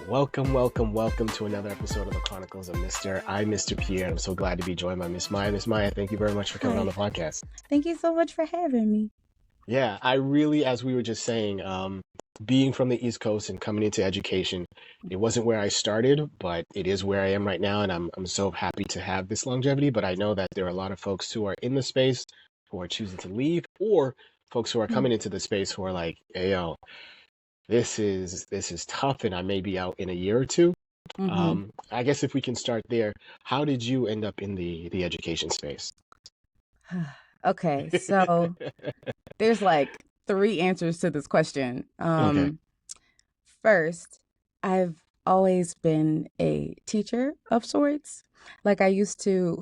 Welcome to another episode of the Chronicles of Mr. Pierre. I'm so glad to be joined by Miss Maya. Miss Maya, thank you very much for coming on the Hi. podcast. Thank you so much for having me. Yeah, I really, as we were just saying, being from the East Coast and coming into education, it wasn't where I started, but it is where I am right now, and I'm so happy to have this longevity. But I know that there are a lot of folks who are in the space who are choosing to leave, or folks who are coming into the space who are like, hey, yo, this is tough, and I may be out in a year or two. Mm-hmm. I guess if we can start there, how did you end up in the education space? Okay, so there's like three answers to this question. Okay, First, I've always been a teacher of sorts. Like I used to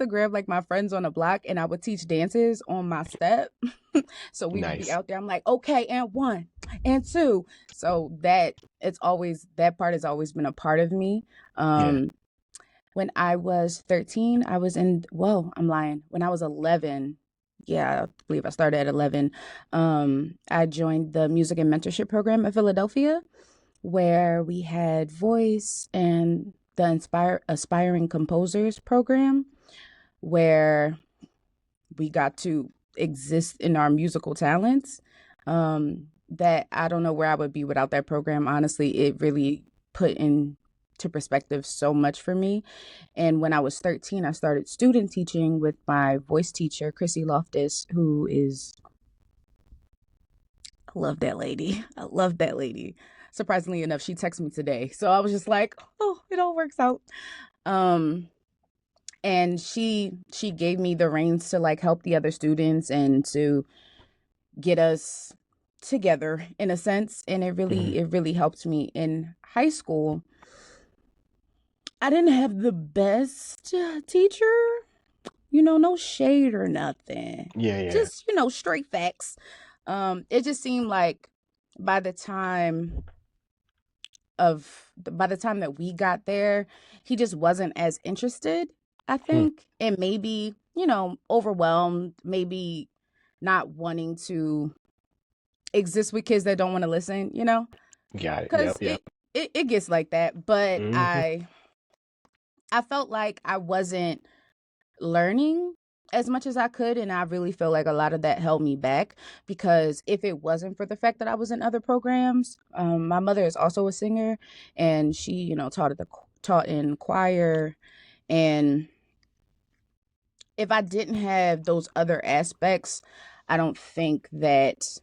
grab like my friends on the block and I would teach dances on my step. So we would be nice. out there. I'm like, okay, and one and two. So that part has always been a part of me. Yeah. Um, when I was 13, I'm lying. When I was 11, yeah, I believe I started at 11. I joined the music and mentorship program in Philadelphia, where we had voice and the aspiring composers program, where we got to exist in our musical talents. That I don't know where I would be without that program. Honestly, it really put into perspective so much for me. And when I was 13, I started student teaching with my voice teacher, Chrissy Loftus, I love that lady. I love that lady. Surprisingly enough, she texted me today. So I was just like, oh, it all works out. Um, and she gave me the reins to like help the other students and to get us together in a sense. And Hmm. it really helped me in high school. I didn't have the best teacher, no shade or nothing. Yeah, yeah. Just, straight facts. It just seemed like by the time by the time that we got there, he just wasn't as interested, I Hmm. think, and maybe, overwhelmed, maybe not wanting to exist with kids that don't want to listen, Got it. Yep, because yep. it gets like that. But Hmm. I felt like I wasn't learning as much as I could. And I really feel like a lot of that held me back because if it wasn't for the fact that I was in other programs, my mother is also a singer and she, taught in choir. And if I didn't have those other aspects, I don't think that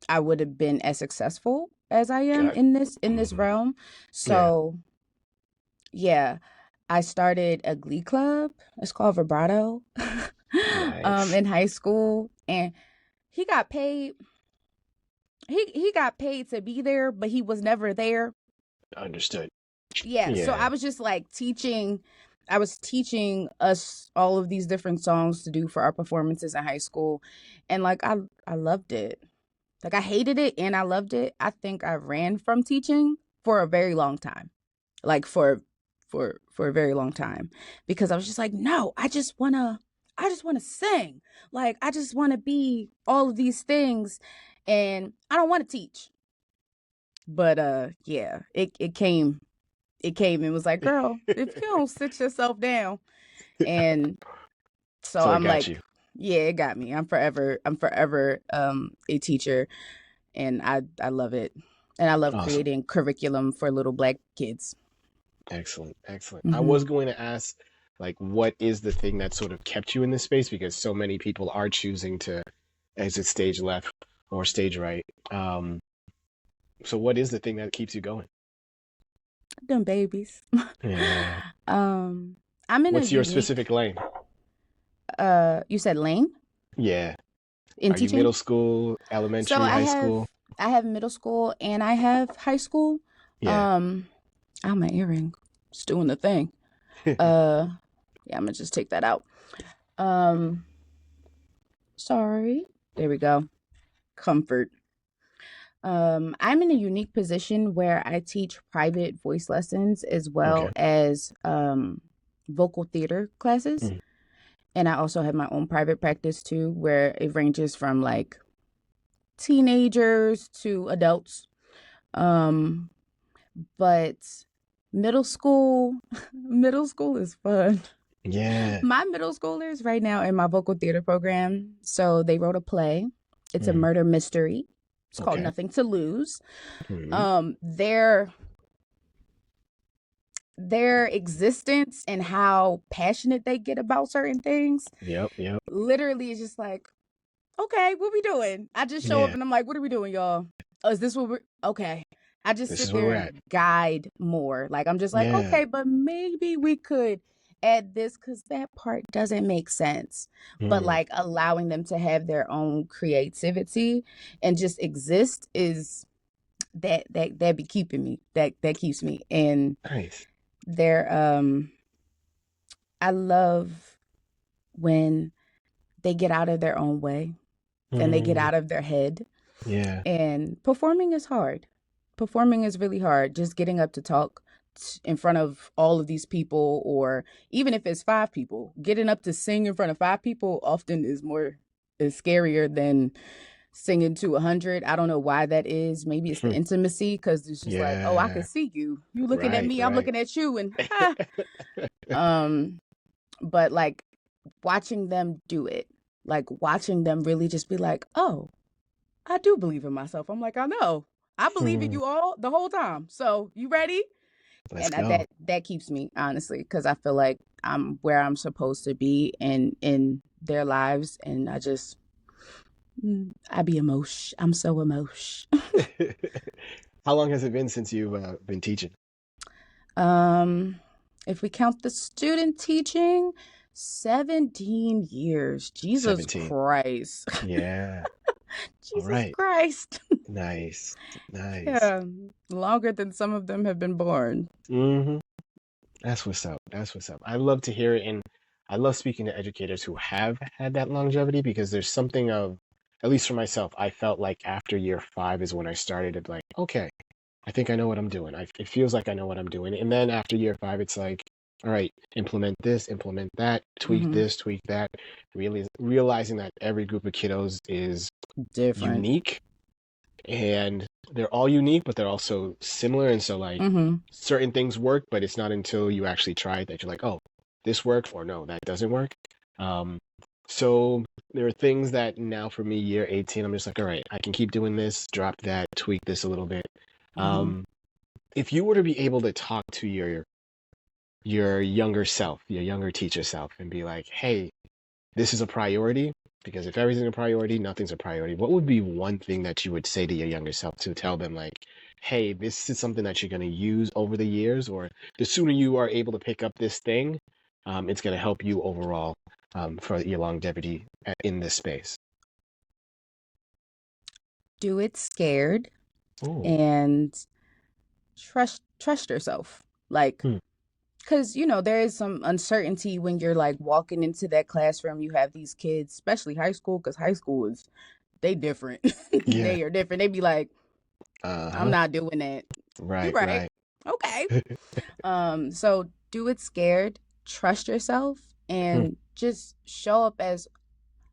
I would have been as successful as I am Got. in this Hmm. realm. Yeah. So yeah, I started a glee club. It's called Vibrato. Nice. In high school, and he got paid. He got paid to be there, but he was never there. Understood. Yeah, so Yeah. I was just like teaching. I was teaching us all of these different songs to do for our performances in high school, and like I loved it. Like I hated it and I loved it. I think I ran from teaching for a very long time. Like for a very long time because I was just like, "No, I just want to sing. Like I just want to be all of these things and I don't want to teach." But yeah, it came and was like, "Girl, if you don't sit yourself down." And so So it I'm got like, you. yeah, it got me. I'm forever a teacher and I love it. And I love Awesome. creating curriculum for little black kids. Excellent. Excellent. I Mhm. was going to ask, like, what is the thing that sort of kept you in this space? Because so many people are choosing to exit stage left or stage right. So what is the thing that keeps you going? Them babies. Yeah. um I'm in a What's your unique specific lane? you said lane Yeah. in Are you teaching? middle school, So elementary, high school? I have middle school and I have high school. Yeah. Um oh, my earring. It's doing the thing. Uh yeah, I'm gonna just take that out. Um sorry. There we go. Comfort. I'm in a unique position where I teach private voice lessons as well Okay. as vocal theater classes. Mm. And I also have my own private practice too, where it ranges from like teenagers to adults. Um, But middle school is fun. Yeah. My middle schoolers right now in my vocal theater program, so they wrote a play. It's a Mm, murder mystery. It's called okay. Nothing to Lose. Mm, Their existence and how passionate they get about certain things yep. Yep. literally is just like, okay, what we doing? I just show up Yeah. and I'm like, what are we doing, y'all? Oh, is this what we're okay? I just This is sit where there we're at. and guide more. Like I'm just like, Yeah. okay, but maybe we could add this because that part doesn't make sense. But Mm, like allowing them to have their own creativity and just exist is that be keeping me. That keeps me. And nice. they're I love when they get out of their own way and they get Mm, out of their head. yeah. And performing is hard. Performing is really hard. Just getting up to talk in front of all of these people, or even if it's five people, getting up to sing in front of five people often is scarier than singing to 100. I don't know why that is. Maybe it's the intimacy because it's just like, oh, I can Yeah. see you. You looking at Right. me, I'm Right. looking at you, and ha. Um, but like watching them do it, like watching them really just be like, oh, I do believe in myself. I'm like, I know. I believe in Hmm, you all the whole time. So you ready? let's And go. that keeps me honestly because I feel like I'm where I'm supposed to be in their lives, and I be emotion. I'm so emotion. How long has it been since you've been teaching? Um, if we count the student teaching, 17 years. Jesus 17. Christ. Yeah. All Jesus right. Christ. Nice. Nice. Yeah, longer than some of them have been born. Hmm. That's what's up. That's what's up. I love to hear it, and I love speaking to educators who have had that longevity because there's something of, at least for myself, I felt like after year five is when I started to like, okay, I think I know what I'm doing. It feels like I know what I'm doing. And then after year five, it's like, all right, implement this, implement that, tweak Mm-hmm. this, tweak that. Really realizing that every group of kiddos is Different. unique and they're all unique, but they're also similar. And so, like, Mm-hmm. certain things work, but it's not until you actually try it that you're like, oh, this works, or no, that doesn't work. Um, so there are things that now for me, year 18, I'm just like, all right, I can keep doing this, drop that, tweak this a little bit. Mm-hmm. Um, if you were to be able to talk to your younger self, your younger teacher self, and be like, hey, this is a priority, because if everything's a priority, nothing's a priority. What would be one thing that you would say to your younger self to tell them, like, hey, this is something that you're going to use over the years, or the sooner you are able to pick up this thing, it's going to help you overall for your longevity in this space. Do it scared Oh, and trust yourself. Like, hmm. because there is some uncertainty when you're like walking into that classroom. You have these kids, especially high school, because high school is they different. Yeah. They are different. They be like, I'm Uh-huh. not doing that. You Right, right. right. Okay. So do it scared, trust yourself, Hmm. and just show up as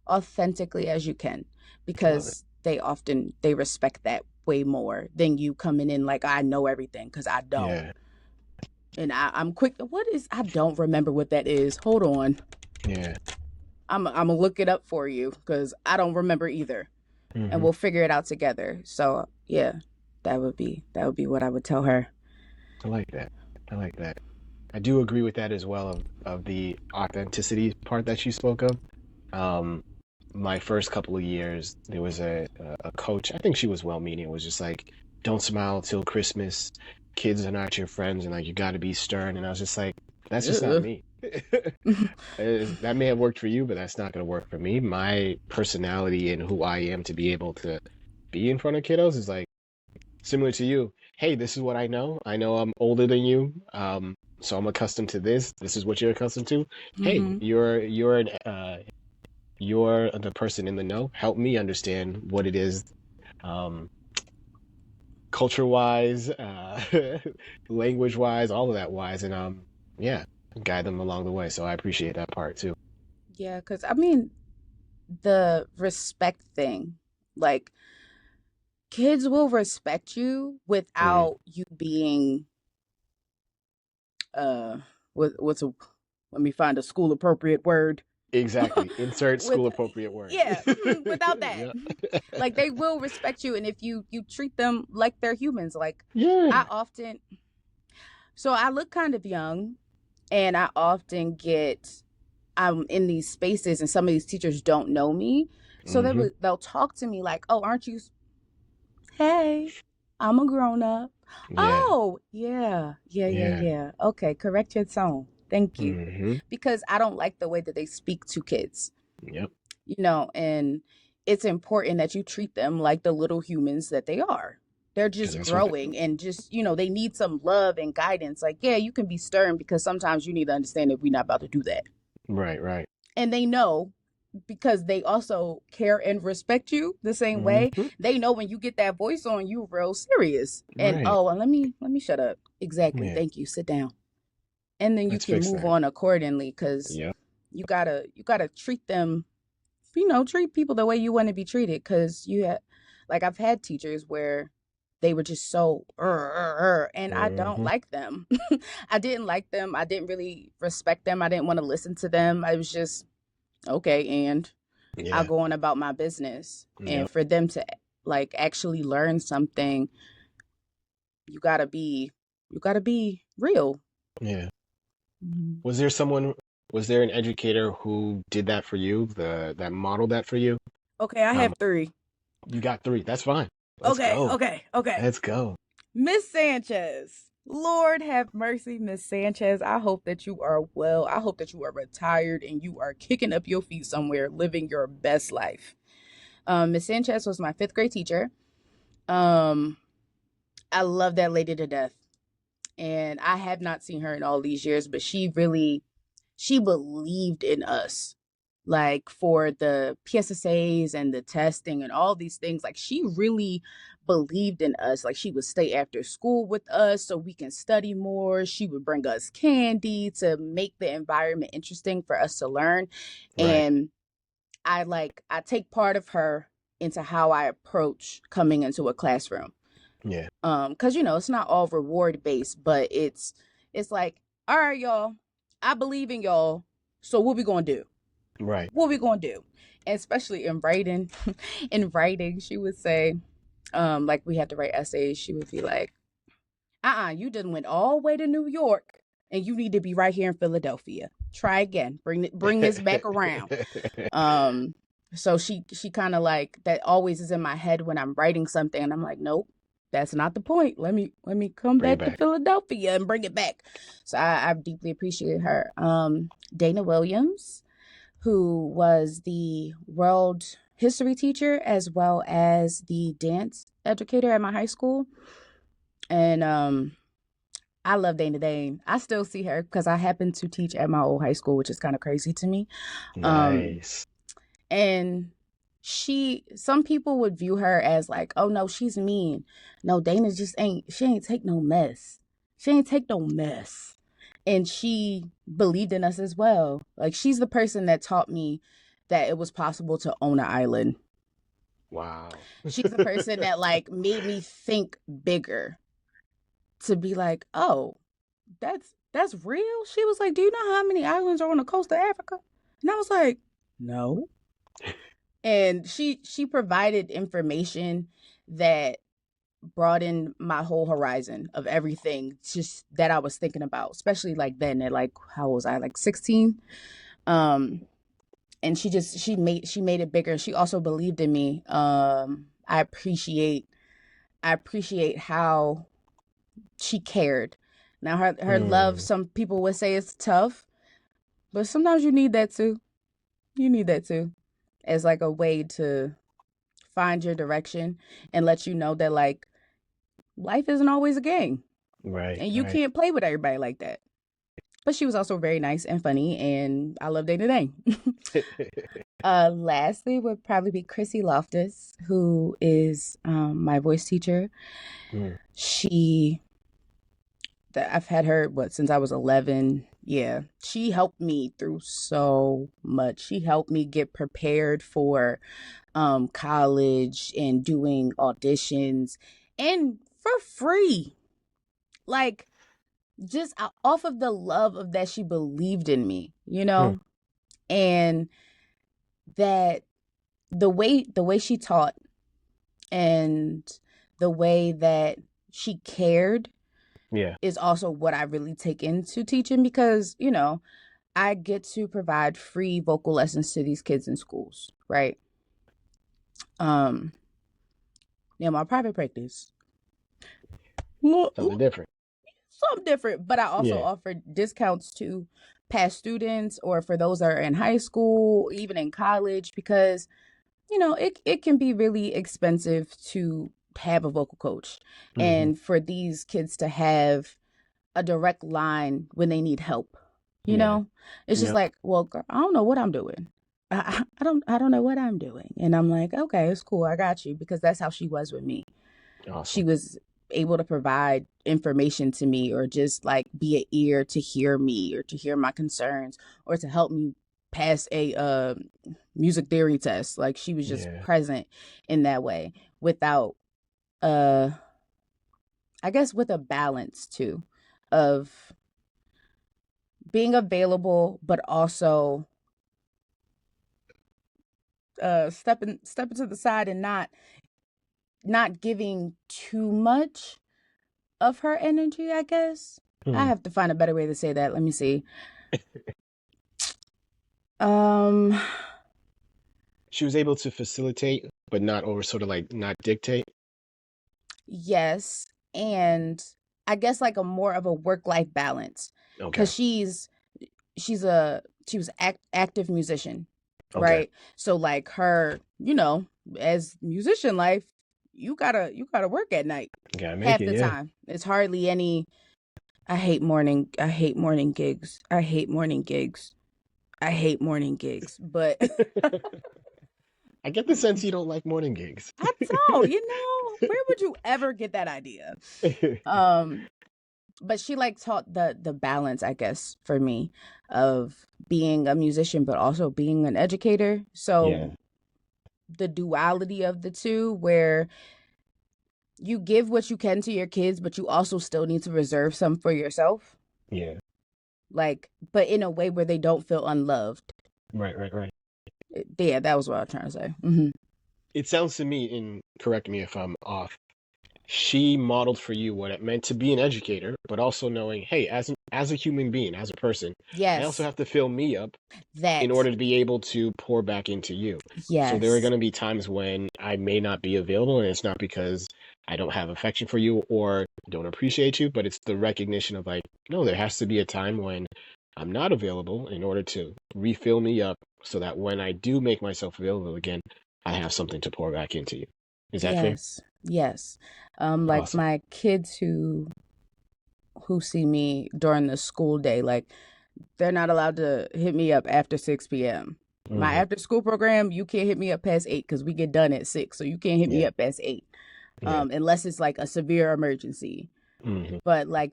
authentically as you can Love it. because they respect that way more than you coming in like I know everything because I don't. Yeah, And I'm quick. What is? I don't remember what that is. Hold on. yeah. I'm gonna look it up for you because I don't remember either, and Hmm. we'll figure it out together. So yeah, that would be what I would tell her. I like that. I like that. I do agree with that as well of the authenticity part that you spoke of. Um, my first couple of years, there was a coach. I think she was well-meaning. It was just like, don't smile till Christmas. Kids are not your friends, and like you got to be stern. And I was just like, that's just not Ugh. me. That may have worked for you, but that's not going to work for me. My personality and who I am to be able to be in front of kiddos is like similar to you. Hey, this is what I know. I know I'm older than you. So I'm accustomed to this. This is what you're accustomed to. Hey, Mm-hmm. you're the person in the know. Help me understand what it is, um, culture wise, language wise, all of that wise, and yeah, guide them along the way. So I appreciate that part too. Yeah, because I mean the respect thing, like kids will respect you Mm, without you being uh what's a let me find a school appropriate word. exactly. Insert With school appropriate word. yeah, without that. Yeah. Like they will respect you, and if you treat them like they're humans. Like I Yeah. often so I look kind of young, and I often get I'm in these spaces and some of these teachers don't know me. So Hmm. they'll talk to me like, "Oh, aren't you hey, I'm a grown up." Yeah. Oh, yeah, yeah, yeah, Yeah. yeah. Okay, correct your tone. Thank you. Hmm. Because I don't like the way that they speak to kids, Yep. and it's important that you treat them like the little humans that they are. They're Because just that's what. growing and just, they need some love and guidance. Like, yeah, you can be stern because sometimes you need to understand that we're not about to do that. Right. Right. And they know because they also care and respect you the same way. Hmm. They know when you get that voice on you real serious. And Right. oh, and let me shut up. Exactly. Yeah. Thank you. Sit down. And then you Let's can fix move that. on accordingly cuz Yep. you got to treat them, treat people the way you want to be treated cuz like I've had teachers where they were just so and I don't Hmm. like them. I didn't like them. I didn't really respect them. I didn't want to listen to them. I was just okay, and I'll Yeah. go on about my business. And Yep. for them to like actually learn something, you gotta be real. Yeah. Mhm. Was there someone? Was there an educator who did that for you? That modeled that for you? Okay, I Um, have three. you got three. That's fine. Let's Okay, go. okay, okay. Let's go. Miss Sanchez. Lord have mercy, Miss Sanchez. I hope that you are well. I hope that you are retired and you are kicking up your feet somewhere, living your best life. Miss Sanchez was my fifth grade teacher. Um, I love that lady to death. And I have not seen her in all these years, but she believed in us. Like for the PSSAs and the testing and all these things, like she really believed in us. Like she would stay after school with us so we can study more. She would bring us candy to make the environment interesting for us to learn. Right. And I take part of her into how I approach coming into a classroom. Yeah. Because it's not all reward based, but it's like, all right, y'all, I believe in y'all. So what we gonna do? Right. What we gonna do? And especially in writing, she would say, like we had to write essays. She would be like, you done went all the way to New York, and you need to be right here in Philadelphia. Try again. Bring this back around. Um, so she kind of like that always is in my head when I'm writing something, and I'm like, nope, that's not the point. Let me come Bring it back to back. Philadelphia and bring it back. So I deeply appreciate her. Dana Williams, who was the world history teacher as well as the dance educator at my high school, and I love Dana Dane. I still see her because I happen to teach at my old high school, which is kind of crazy to me. Um, Nice. and some people would view her as like, oh no, she's mean. No, Dana just she ain't take no mess. She ain't take no mess. And she believed in us as well. Like she's the person that taught me that it was possible to own an island. Wow. She's the person that like made me think bigger, to be like, oh, that's real. She was like, do you know how many islands are on the coast of Africa? And I was like, no. And she provided information that broadened my whole horizon of everything just that I was thinking about, especially like then at like how was I, like 16. And she made it bigger. She also believed in me. I appreciate how she cared. Now her love, Mm, some people would say it's tough, but sometimes you need that too. You need that too, as like a way to find your direction and let you know that like life isn't always a game, right. and you Right. can't play with everybody like that. But she was also very nice and funny, and I love day to day. Lastly would probably be Chrissy Loftus, who is my voice teacher. Mm, She that I've had her since I was 11. Yeah, she helped me through so much. She helped me get prepared for college and doing auditions and for free. Like just off of the love of that she believed in me, you Hmm. know? And that the way she taught and the way that she cared Yeah. is also what I really take into teaching because, I get to provide free vocal lessons to these kids in schools, right? Um, Now my private practice, Something different. something different, but I also Yeah. offer discounts to past students or for those that are in high school, even in college, because it can be really expensive to have a vocal coach Hmm. and for these kids to have a direct line when they need help. You Yeah. know, it's just Yep. like, well, girl, I don't know what I'm doing. I don't know what I'm doing. And I'm like, okay, it's cool. I got you because that's how she was with me. She Awesome. was able to provide information to me or just like be an ear to hear me or to hear my concerns or to help me pass a music theory test. Like she was just Yeah. present in that way without uh I guess with a balance too of being available but also stepping to the side and not giving too much of her energy, I guess. I Hmm. have to find a better way to say that. Let me see. Um, She was able to facilitate, but not over sort of like not dictate. yes, and I guess like a more of a work-life balance Okay. cuz she was active musician, Okay. right? So like her, as musician life, you got to work at night Gotta make half it. the Yeah. time. It's hardly any I hate morning gigs. I hate morning gigs. I hate morning gigs, but I get the sense you don't like morning gigs. I don't, where would you ever get that idea? Um, but she like taught the balance, I guess, for me of being a musician but also being an educator. Yeah. So the duality of the two where you give what you can to your kids, but you also still need to reserve some for yourself. Yeah. Like, but in a way where they don't feel unloved. Right. Right. Right. Yeah, that was what I was trying to say. It sounds to me, and correct me if I'm off, she modeled for you what it meant to be an educator, but also knowing, hey, as a human being, as a person, I also Yes, have to fill me up in that. order to be able to pour back into you. So there are Yes. going to be times when I may not be available, and it's not because I don't have affection for you or don't appreciate you, but it's the recognition of like, no, there has to be a time when I'm not available in order to refill me up so that when I do make myself available again, I have something to pour back into you. Is that fair? Yes. Yes. Like Awesome. my kids who see me during the school day, like they're not allowed to hit me up after 6 p.m. My Hmm. after school program, you can't hit me up past 8 because we get done at 6. So you can't hit me Yeah. up past 8. Yeah. Unless it's like a severe emergency. Hmm. But like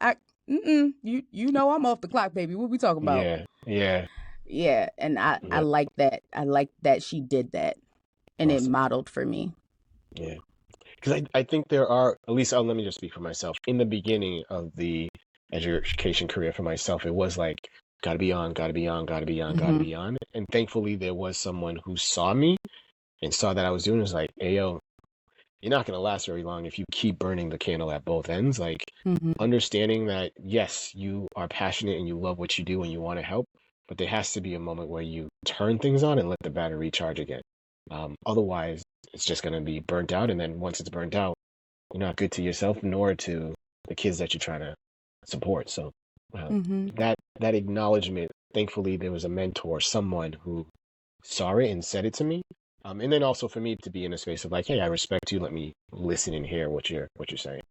I you know I'm off the clock, baby. What we talking about? Yeah. Yeah. Yeah, and I Yep. like that. I like that she did that and it Awesome. modeled for me. Yeah. Because I think there are, at least let me just speak for myself. In the beginning of the education career for myself, it was like, gotta be on, gotta be on, gotta be on, gotta Mhm. be on. And thankfully, there was someone who saw me and saw that I was doing it. Was like, hey, yo, you're not gonna last very long if you keep burning the candle at both ends. Like, Mhm. understanding that, yes, you are passionate and you love what you do and you want to help, but there has to be a moment where you turn things on and let the battery recharge again. Otherwise, it's just going to be burnt out. And then once it's burnt out, you're not good to yourself nor to the kids that you're trying to support. So uh, Mhm. that acknowledgement, thankfully, there was a mentor, someone who saw it and said it to me. And then also for me to be in a space of like, hey, I respect you. Let me listen and hear what you're saying.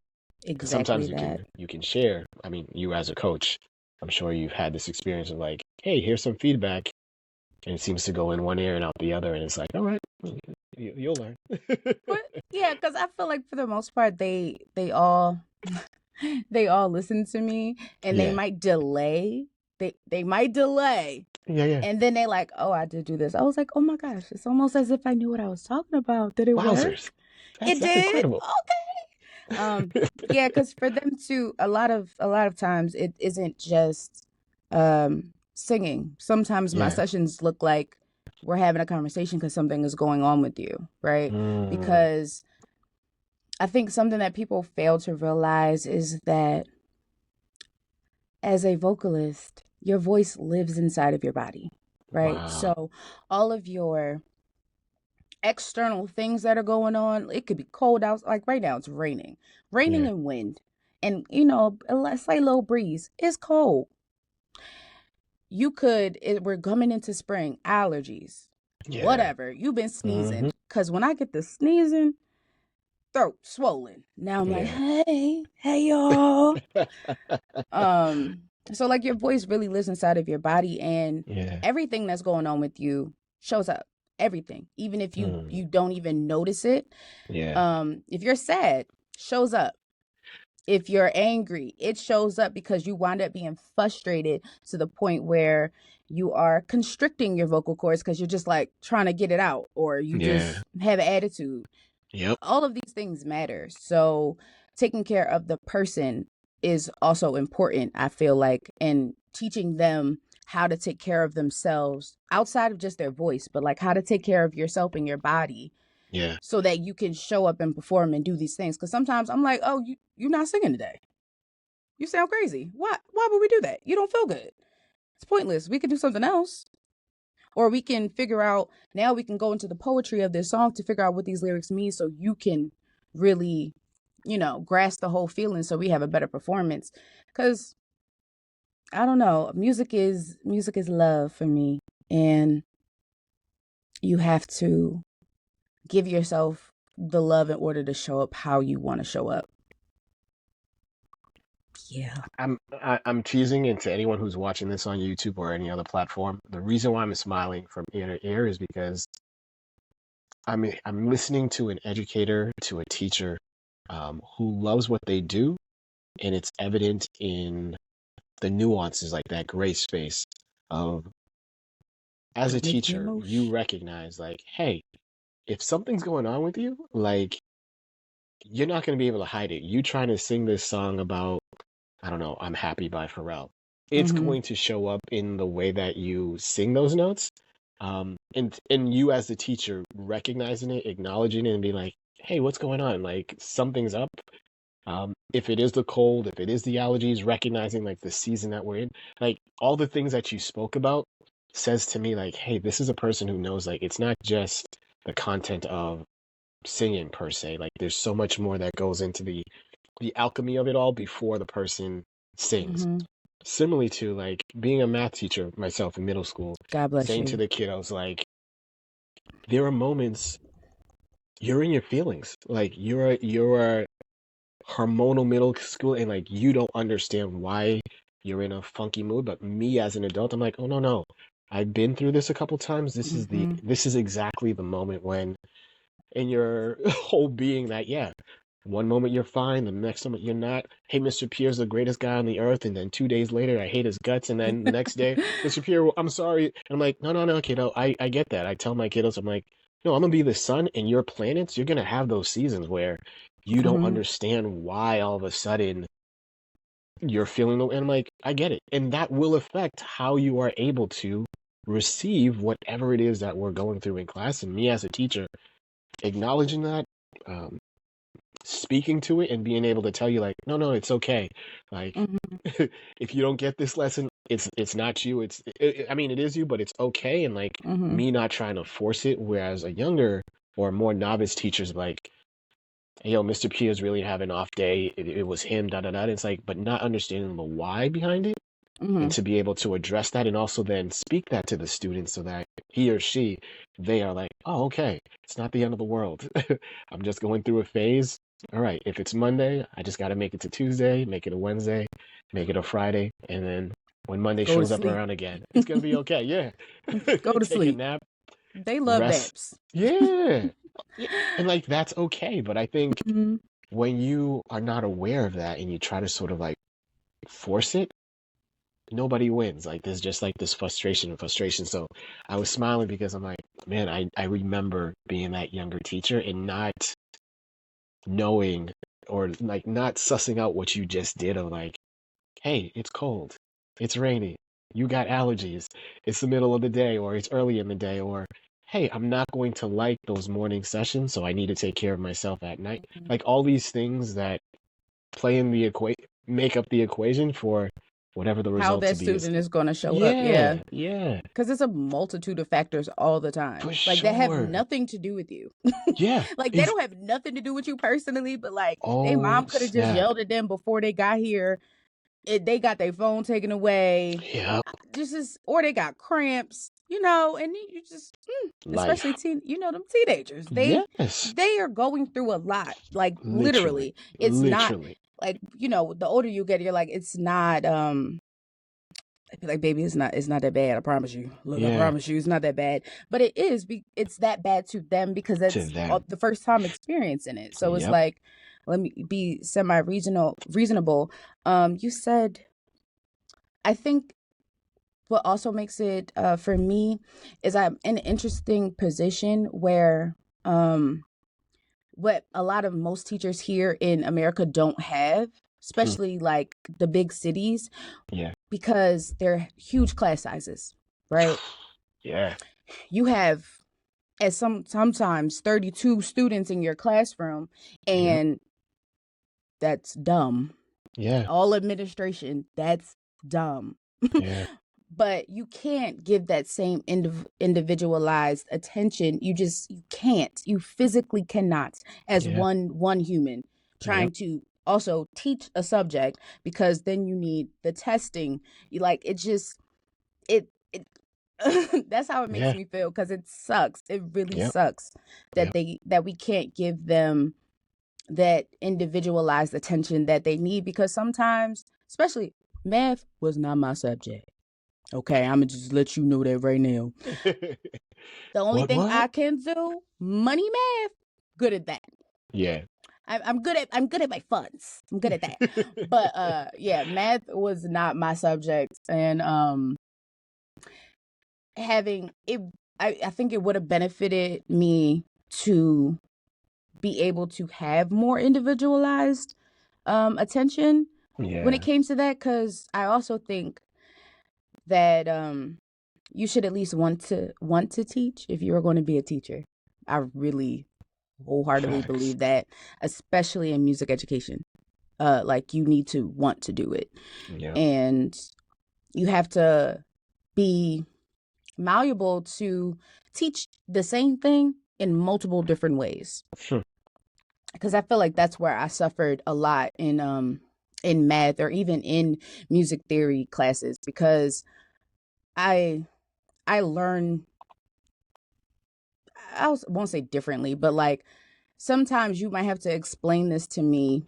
Because Exactly sometimes you that. can you can share. I mean, you as a coach, I'm sure you've had this experience of like, hey, here's some feedback, and it seems to go in one ear and out the other, and it's like, all right, you'll learn. But yeah, because I feel like for the most part they all they all listen to me, and they Yeah. might delay. They might delay, Yeah, yeah. and then they like, oh, I did do this. I was like, oh my gosh, it's almost as if I knew what I was talking about. Did it Wowzers. work? It That's did. incredible. Okay. Yeah, because for them to a lot of times it isn't just singing. Sometimes my Yeah. sessions look like we're having a conversation because something is going on with you, right? Mm, Because I think something that people fail to realize is that as a vocalist, your voice lives inside of your body, right? wow. So all of your external things that are going on, it could be cold out. Like right now, it's raining Yeah. and wind, and a slight low breeze. It's cold. We're coming into spring, allergies, Yeah. whatever. You've been Hmm. sneezing. Because when I get the sneezing, throat swollen. Now I'm like, Yeah. hey, y'all. So like your voice really lives inside of your body, and Yeah. everything that's going on with you shows up. Everything, even if you Mm, you don't even notice it. yeah. If you're sad, shows up. If you're angry, it shows up because you wind up being frustrated to the point where you are constricting your vocal cords because you're just like trying to get it out, or you Yeah. just have an attitude. Yep. All of these things matter. So taking care of the person is also important, I feel like, and teaching them how to take care of themselves outside of just their voice, but like how to take care of yourself and your body Yeah. so that you can show up and perform and do these things. Because sometimes I'm like, oh, you're not singing today. You sound crazy. Why would we do that? You don't feel good. It's pointless. We could do something else. Or we can figure out, now we can go into the poetry of this song to figure out what these lyrics mean so you can really, grasp the whole feeling so we have a better performance. Cause I don't know, music is love for me. And you have to give yourself the love in order to show up how you want to show up. Yeah. I'm teasing, and to anyone who's watching this on YouTube or any other platform, the reason why I'm smiling from ear to ear is because I'm listening to an educator, to a teacher, who loves what they do, and it's evident in the nuances, like that gray space of, as a Don't make me teacher, you emotional. recognize, like, hey, if something's going on with you, like, you're not going to be able to hide it. You trying to sing this song about, I don't know, I'm Happy by Pharrell. It's Mm-hmm. going to show up in the way that you sing those notes. And you as the teacher recognizing it, acknowledging it, and being like, hey, what's going on? Like, something's up. If it is the cold, if it is the allergies, recognizing like the season that we're in, like all the things that you spoke about says to me like, hey, this is a person who knows like it's not just the content of singing per se. Like there's so much more that goes into the alchemy of it all before the person sings. Mm-hmm. Similarly to like being a math teacher myself in middle school, God bless saying to you. the kiddos like, there are moments you're in your feelings, like you're hormonal middle school, and like you don't understand why you're in a funky mood. But me as an adult, I'm like, oh no, no, I've been through this a couple times. Mm-hmm. This is exactly the moment when in your whole being that, yeah, one moment you're fine, the next moment you're not. Hey, Mr. Pierre's the greatest guy on the earth, and then 2 days later I hate his guts, and then the next day, Mr. Pierre, I'm sorry. And I'm like, no, no, no, kiddo, I get that. I tell my kiddos, I'm like, no, I'm gonna be the sun, and your planets, you're gonna have those seasons where you don't Mm-hmm. understand why all of a sudden you're feeling the, and I'm like, I get it. And that will affect how you are able to receive whatever it is that we're going through in class. And me as a teacher, acknowledging that, um, speaking to it, and being able to tell you like, no, no, it's okay. Like, Mm-hmm. if you don't get this lesson, it's not you. I mean, it is you, but it's okay. And like Mm-hmm. me not trying to force it, whereas a younger or more novice teacher's like, hey, yo, Mr. P is really having an off day. It was him, da da da. It's like, but not understanding the why behind it, and Mm-hmm. to be able to address that, and also then speak that to the student so that he or she, they are like, oh, okay, it's not the end of the world. I'm just going through a phase. All right, if it's Monday, I just got to make it to Tuesday, make it a Wednesday, make it a Friday, and then when Monday Go to shows up sleep. around again, it's gonna be okay. Yeah, Go to take a sleep. nap, They love rest. naps. Yeah, yeah, and like that's okay. But I think Mm-hmm. when you are not aware of that and you try to sort of like force it, nobody wins. Like there's just like this frustration and frustration. So I was smiling because I'm like, man, I remember being that younger teacher and not knowing or like not sussing out what you just did of like, hey, it's cold, it's rainy, you got allergies, it's the middle of the day or it's early in the day, or hey, I'm not going to like those morning sessions, so I need to take care of myself at night. Mhm. Like all these things that play in the make up the equation for whatever the How result to that be is. student is going to show up. Yeah. Yeah, yeah, Because it's a multitude of factors all the for time. Like they have sure. nothing to do with you. Yeah, Like they it's don't have nothing to do with you personally, but like they oh mom could have just snap. yelled at them before they got here. They got their phone taken away. Yep, Just or they got cramps, and then you just especially life. them teenagers. Yes, They are going through a lot. Like literally, literally. It's not literally. like, the older you get, you're like, it's not I'd be like, baby, it's not that bad. I promise you. Look, I Yeah, promise you, it's not that bad. But it is. It's that bad to them because to that's them. the first time experiencing it. So it's Yep. like, let me be reasonable. You said, I think what also makes it for me is I'm in an interesting position where what a lot of most teachers here in America don't have, Hmm. especially like the big cities, Yeah. because they're huge class sizes, right? Yeah. You have as sometimes 32 students in your classroom, Yep. and that's dumb. Yeah. All administration, that's dumb. Yeah. But you can't give that same individualized attention. You can't. You physically cannot, as Yeah. one human Yep. trying to also teach a subject, because then you need the testing. You like it just it that's how it makes Yeah. me feel, because it sucks. It really Yep. sucks that Yep. we can't give them that individualized attention that they need, because sometimes, especially math was not my subject. Okay, I'm gonna just let you know that right now. The only What? thing What? I can do, money math, good at that. Yeah. I'm good at my funds. I'm good at that. But yeah, math was not my subject, and having it, I think it would have benefited me to be able to have more individualized attention when it Yeah. came to that, because I also think that you should at least want to teach if you are going to be a teacher. I really wholeheartedly Facts. believe that, especially in music education. Like you need to want to do it, Yep. and you have to be malleable to teach the same thing in multiple different ways. Hmm. Because I feel like that's where I suffered a lot in math, or even in music theory classes, because I I learn, won't say differently, but like sometimes you might have to explain this to me,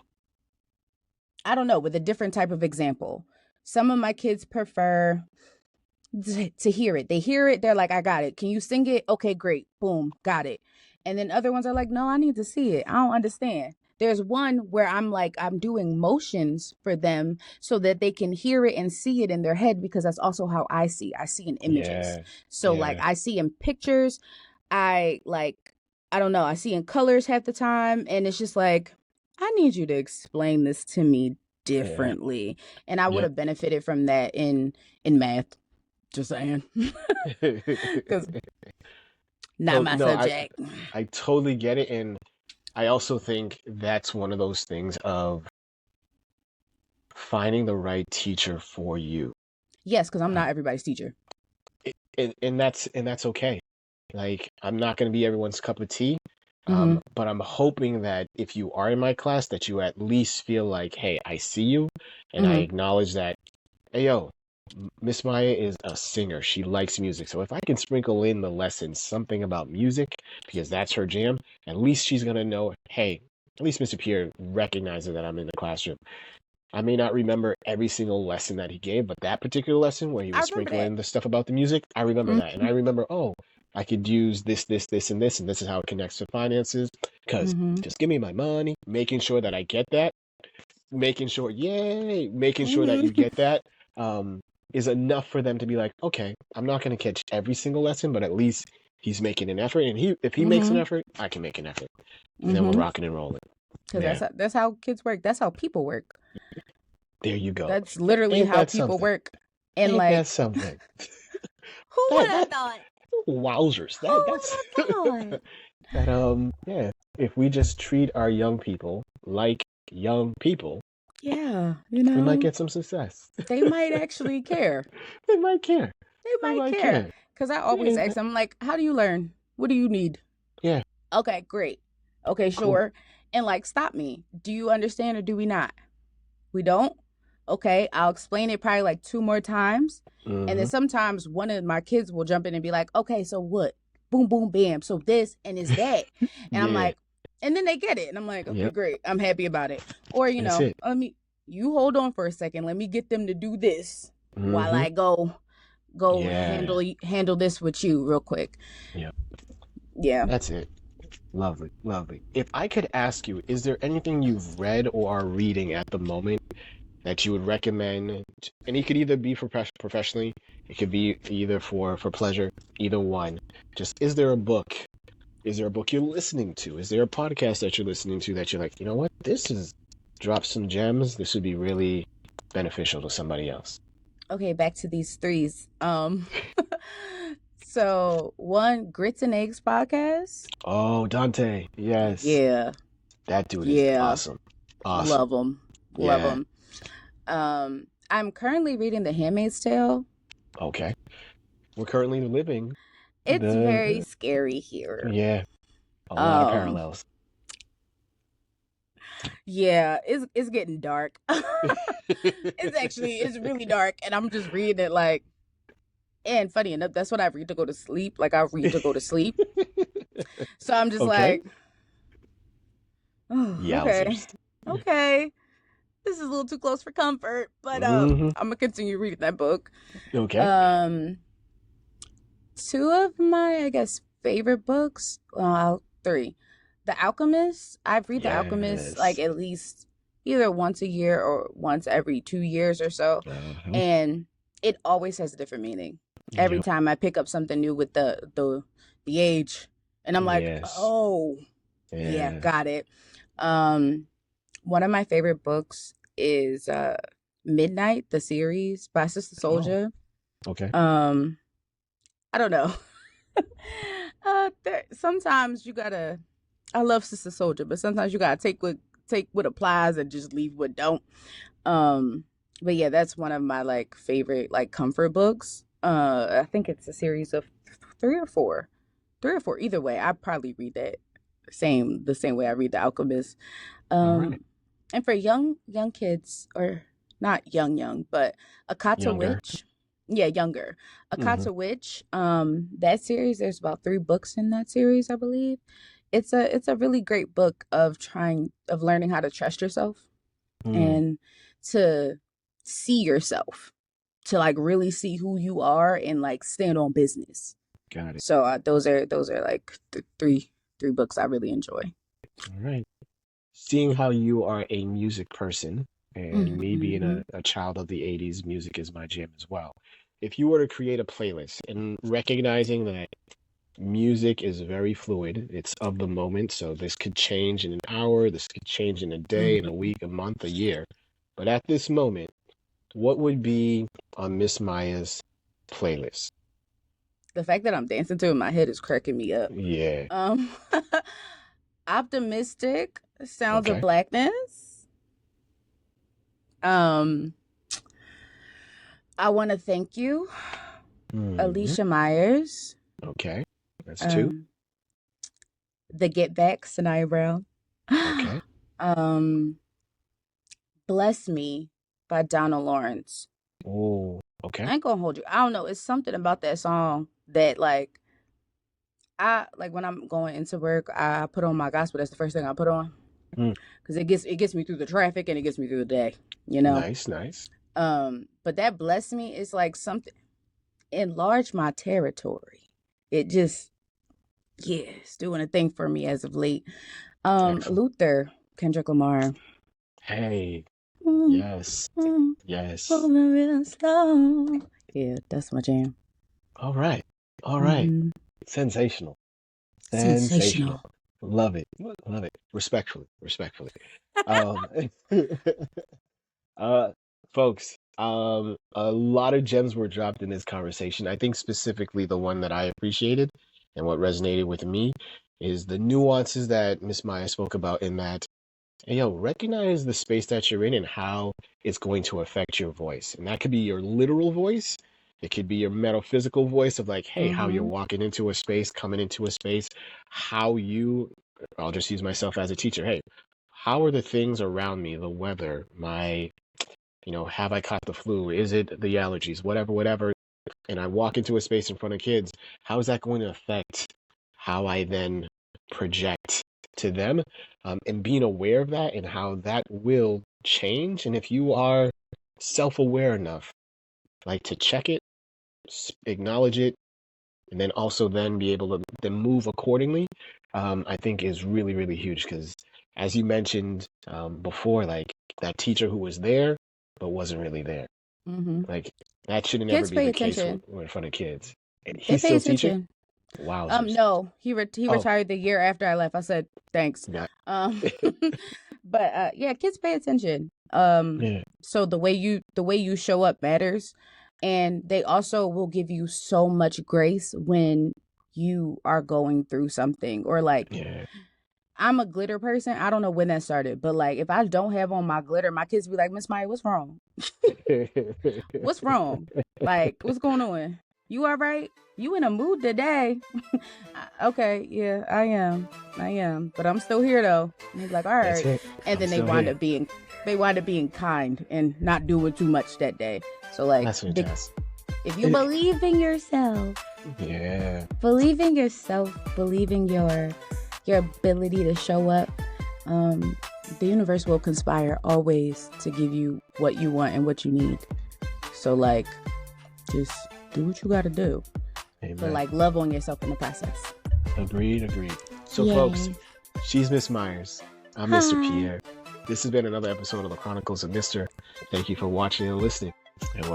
I don't know, with a different type of example. Some of my kids prefer to hear it. They hear it, they're like, I got it. Can you sing it? Okay, great. Boom, got it. And then other ones are like, no, I need to see it. I don't understand. There's one where I'm like, I'm doing motions for them so that they can hear it and see it in their head, because that's also how I see. I see in images. Yeah. So like Yeah. I see in pictures, I like, I don't know, I see in colors half the time, and it's just like, I need you to explain this to me Yeah. differently. And I would Yep. have benefited from that in math. Just saying. Because not So my no, subject. I totally get it, and I also think that's one of those things of finding the right teacher for you. Yes, because I'm Uh, not everybody's teacher. and that's okay. Like I'm not going to be everyone's cup of tea, Mm-hmm. but I'm hoping that if you are in my class, that you at least feel like, hey, I see you, and I Mm-hmm. acknowledge that, hey, yo, Miss Maya is a singer. She likes music. So if I can sprinkle in the lesson something about music because that's her jam, at least she's gonna know, hey, at least Mr. Pierre recognizes that I'm in the classroom. I may not remember every single lesson that he gave, but that particular lesson where he I was remember that. sprinkling the stuff about the music, I remember that. And Mm-hmm. I remember, oh, I could use this, and this is how it connects to finances. because Mm-hmm. just give me my money, making sure that I get that, making sure that you Mm-hmm. get that, um, is enough for them to be like, okay, I'm not going to catch every single lesson, but at least he's making an effort. And if he makes an Mm-hmm. effort, I can make an effort. And then we're Mm-hmm. rocking and rolling. Because Yeah, that's how kids work. That's how people work. there you go. That's literally Ain't how that people something? work. And Ain't that like, something? who would That have that thought? wowzers. Who would That's have thought? that yeah. If we just treat our young people like young people, Yeah, we might get some success. they might actually care. They might care. They They might might care. care. Because I always Ain't ask that- them, like, how do you learn? What do you need? Yeah, Okay, great. Okay, cool. sure. And like, stop me. Do you understand or do we not? We don't? Okay, I'll explain it probably like 2 more times. And then Hmm. sometimes one of my kids will jump in and be like, okay, so what? Boom, boom, bam. So this and is that. And I'm Yeah. like, and then they get it. And I'm like, okay, Yep. great. I'm happy about it. Or, That's it. you hold on for a second. Let me get them to do this while Hmm. I go Yeah. handle this with you real quick. Yeah. Yeah. That's it. Lovely. Lovely. If I could ask you, is there anything you've read or are reading at the moment that you would recommend? And it could either be for professionally, it could be either for pleasure, either one. Just is there a book? Is there a book you're listening to? Is there a podcast that you're listening to that you're like, you know what, this is drop some gems. This would be really beneficial to somebody else. Okay, back to these threes. So one, Grits and Eggs podcast. Oh, Dante. Yes. Yeah, That dude is yeah, awesome. Awesome. love them, love Yeah. them. I'm currently reading The Handmaid's Tale. Okay. We're currently living It's very the scary here. yeah, a lot of Um, parallels. yeah, it's getting dark. It's really dark, and I'm just reading it like. And funny enough, that's what I read to go to sleep. Like I read to go to sleep. So I'm just Okay. like, oh, okay, Yowzers. okay. This is a little too close for comfort, but Hmm. I'm gonna continue reading that book. Okay. Two of my, I guess, favorite books. Three. The Alchemist. I've read The Alchemist like Yes. at least either once a year or once every 2 years or so, Uh-huh. and it always has a different meaning. Every Yep. time I pick up something new with the age, and I'm like, Yes. oh yeah, Yeah. got it. Um, One of my favorite books is Midnight, the series by Sister Oh, Soldier. okay. I don't know. Sometimes you gotta. I love Sister Soldier, but sometimes you gotta take what applies and just leave what don't. Um, but yeah, that's one of my like favorite like comfort books. I think it's a series of three or four, three or four. Either way, I probably read that the same way I read The Alchemist. All right. Um, and for young kids, or not young, but Akata Younger. Witch, yeah, younger. Hmm. Akata Witch, that series, there's about 3 books in that series, I believe. It's a really great book of learning how to trust yourself Mm. and to see yourself, to like really see who you are and like stand on business. Got it. So those are like three books I really enjoy. All right. Seeing how you are a music person, and me being Mm-hmm. a child of the 80s, music is my jam as well. If you were to create a playlist and recognizing that music is very fluid, it's of the moment, so this could change in an hour, this could change in a day, in a Mm-hmm. week, a month, a year. But at this moment, what would be on Miss Maya's playlist? The fact that I'm dancing to it in my head is cracking me up. Yeah. Um, Optimistic, Sounds of Okay. Blackness. Um, I Want to Thank You, Hmm. Alicia Myers. Okay. That's two. Um, The Get Back, Sanaya Brown. Okay. um, Bless Me by Donna Lawrence. Oh, okay. I ain't gonna hold you. I don't know. It's something about that song that like I like when I'm going into work. I put on my gospel. That's the first thing I put on Mm. because it gets me through the traffic and it gets me through the day. You know. Nice, nice. But that Bless Me is like something enlarge my territory. It just yeah, it's doing a thing for me as of late. Excellent. Luther, Kendrick Lamar. Hey, Mm, yes, mm, yes. moving real slow. Yeah, that's my jam. All right, all right. Hmm. Sensational, sensational. Sensational. Love it, love it. Respectfully, respectfully. Um, uh, folks, a lot of gems were dropped in this conversation. I think specifically the one that I appreciated and what resonated with me is the nuances that Miss Maya spoke about in that. Hey, yo, recognize the space that you're in and how it's going to affect your voice. And that could be your literal voice. It could be your metaphysical voice of like, hey, how you're Hmm. walking into a space, coming into a space, how you, I'll just use myself as a teacher. Hey, how are the things around me, the weather, my, have I caught the flu? Is it the allergies? Whatever, whatever. And I walk into a space in front of kids. How is that going to affect how I then project to them, and being aware of that and how that will change. And if you are self-aware enough, like to check it, acknowledge it, and then also then be able to then move accordingly, I think is really, really huge. Because as you mentioned before, like that teacher who was there but wasn't really there, Hmm. like that shouldn't ever Kids be pay the case when attention. we're in front of kids. And They he's pay still teaching. attention. Wowzers. No, he Oh, retired the year after I left. I said thanks. yeah. Um, but yeah, kids pay attention. Yeah, So the way you show up matters, and they also will give you so much grace when you are going through something, or like yeah. I'm a glitter person. I don't know when that started, but like if I don't have on my glitter, my kids be like, Miss Maya, what's wrong? What's wrong? Like, what's going on? You all right? You in a mood today? Okay, yeah, I am. I am. But I'm still here though. And they're like, all That's right. it. And I'm then they still wind here. up being kind and not doing too much that day. So like That's fantastic. if you believe in yourself, Yeah. believe in your ability to show up, the universe will conspire always to give you what you want and what you need. So like just do what you gotta do. But Amen. like love on yourself in the process. Agreed, agreed. So, Yay. folks, she's Miss Myers. I'm Mr. Hi. Pierre. This has been another episode of the Chronicles of Mr. Thank you for watching and listening. And